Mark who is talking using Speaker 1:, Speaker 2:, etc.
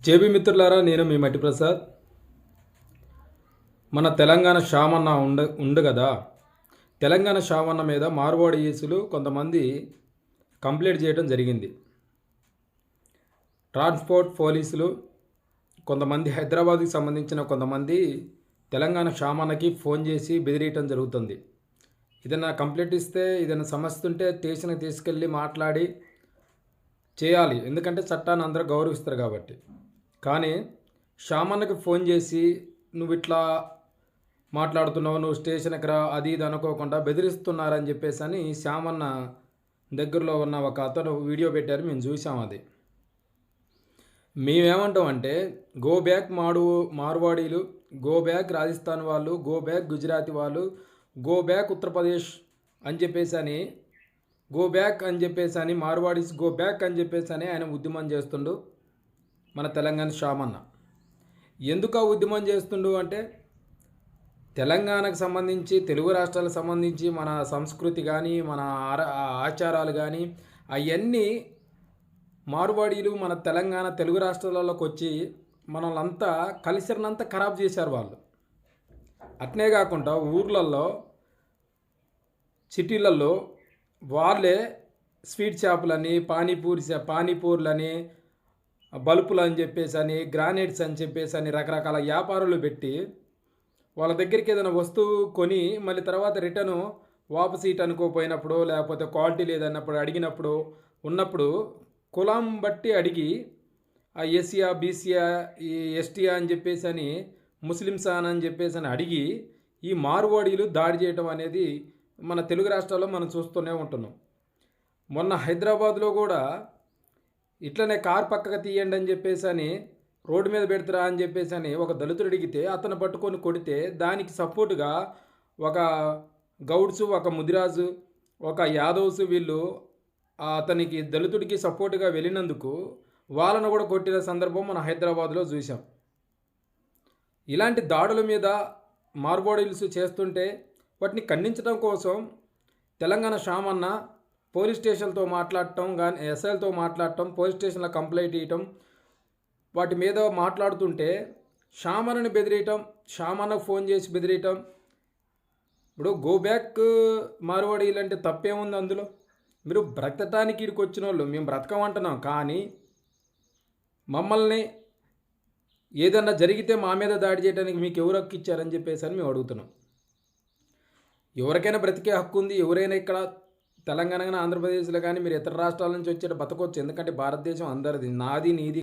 Speaker 1: JB మిత్రులారా, నేను మీ మట్టి ప్రసాద్. మన తెలంగాణ షామన్న ఉండు కదా. తెలంగాణ షామన్న మీద మార్వాడి ఈసులు కొంతమంది కంప్లైంట్ చేయడం జరిగింది. ట్రాన్స్పోర్ట్ పోలీసులు కొంతమంది, హైదరాబాద్కి సంబంధించిన కొంతమంది తెలంగాణ షామన్నకి ఫోన్ చేసి బెదిరియటం జరుగుతుంది. ఏదైనా కంప్లైంట్ ఇస్తే, ఏదైనా సమస్య ఉంటే స్టేషన్కి తీసుకెళ్ళి మాట్లాడి చేయాలి, ఎందుకంటే చట్టాన్ని అందరూ గౌరవిస్తారు కాబట్టి. కానీ షామన్నకి ఫోన్ చేసి నువ్వు ఇట్లా మాట్లాడుతున్నావు, నువ్వు స్టేషన్కి రా, అది ఇది అనుకోకుండా బెదిరిస్తున్నారని చెప్పేసి అని శ్యామన్న దగ్గరలో ఉన్న ఒక అతను వీడియో పెట్టారు, మేము చూసాం. అది మేమేమంటామంటే, గో బ్యాక్ మార్వాడీలు, గో బ్యాక్ రాజస్థాన్ వాళ్ళు, గో బ్యాక్ గుజరాతీ వాళ్ళు, గో బ్యాక్ ఉత్తరప్రదేశ్ అని చెప్పేసి అని, గో బ్యాక్ అని చెప్పేసి అని, మార్వాడీస్ గో బ్యాక్ అని చెప్పేసి అని ఆయన ఉద్యమం చేస్తుండు మన తెలంగాణ షామన్న. ఎందుకు ఉద్యమం చేస్తుండు అంటే, తెలంగాణకు సంబంధించి, తెలుగు రాష్ట్రాలకు సంబంధించి మన సంస్కృతి కానీ, మన ఆచారాలు కానీ అవన్నీ మార్వాడీలు మన తెలంగాణ తెలుగు రాష్ట్రాలలోకి వచ్చి మనల్నంతా కల్చర్నంతా ఖరాబ్ చేశారు వాళ్ళు. అట్నే కాకుండా ఊర్లలో, సిటీలలో వాళ్ళే స్వీట్ షాపులని, పానీపూర్లని, బల్బులు అని చెప్పేసి అని, గ్రానైట్స్ అని చెప్పేసి అని రకరకాల వ్యాపారాలు పెట్టి వాళ్ళ దగ్గరికి ఏదైనా వస్తువు కొని మళ్ళీ తర్వాత రిటర్ను వాపస్ సీట్ అనుకోపోయినప్పుడు, లేకపోతే క్వాలిటీ లేదన్నప్పుడు, అడిగినప్పుడు ఉన్నప్పుడు కులం బట్టి అడిగి ఆ ఎస్సీయా, బీసీయా, ఈ ఎస్టీయా అని చెప్పేసి అని, ముస్లిమ్సా అని చెప్పేసి అని అడిగి ఈ మార్వాడీలు దాడి చేయడం అనేది మన తెలుగు రాష్ట్రాల్లో మనం చూస్తూనే ఉంటున్నాం. మొన్న హైదరాబాద్లో కూడా ఇట్లనే కార్ పక్కకు తీయండి అని చెప్పేసి అని, రోడ్డు మీద పెడతారా అని చెప్పేసి అని ఒక దళితుడు అడిగితే అతను పట్టుకొని కొడితే దానికి సపోర్టుగా ఒక గౌడ్సు, ఒక ముదిరాజు, ఒక యాదవ్స్ వీళ్ళు అతనికి దళితుడికి సపోర్టుగా వెళ్ళినందుకు వాళ్ళను కూడా కొట్టిన సందర్భం మన హైదరాబాద్లో చూసాం. ఇలాంటి దాడుల మీద మార్వాడీల్స్ చేస్తుంటే వాటిని ఖండించడం కోసం తెలంగాణ షామన్న పోలీస్ స్టేషన్తో మాట్లాడటం కానీ, ఎస్ఐలతో మాట్లాడటం, పోలీస్ స్టేషన్లో కంప్లైంట్ ఇవ్వటం, వాటి మీద మాట్లాడుతుంటే షామన్నని బెదిరియటం, షామన్నకు ఫోన్ చేసి బెదిరియటం. ఇప్పుడు గో బ్యాక్ మార్వాడీలు అంటే తప్పేముంది అందులో? మీరు బ్రతకటానికి ఇక్కడికి వచ్చిన వాళ్ళు, మేము బ్రతకమంటున్నాం, కానీ మమ్మల్ని ఏదన్నా జరిగితే మా మీద దాడి చేయడానికి మీకు ఎవరు హక్కు ఇచ్చారని చెప్పేసి అని మేము అడుగుతున్నాం. ఎవరికైనా బ్రతికే హక్కు ఉంది. ఎవరైనా ఇక్కడ తెలంగాణ కానీ, ఆంధ్రప్రదేశ్లో కానీ, మీరు ఇతర రాష్ట్రాల నుంచి వచ్చేట బతకొచ్చు, ఎందుకంటే భారతదేశం అందరిది, నాది నీది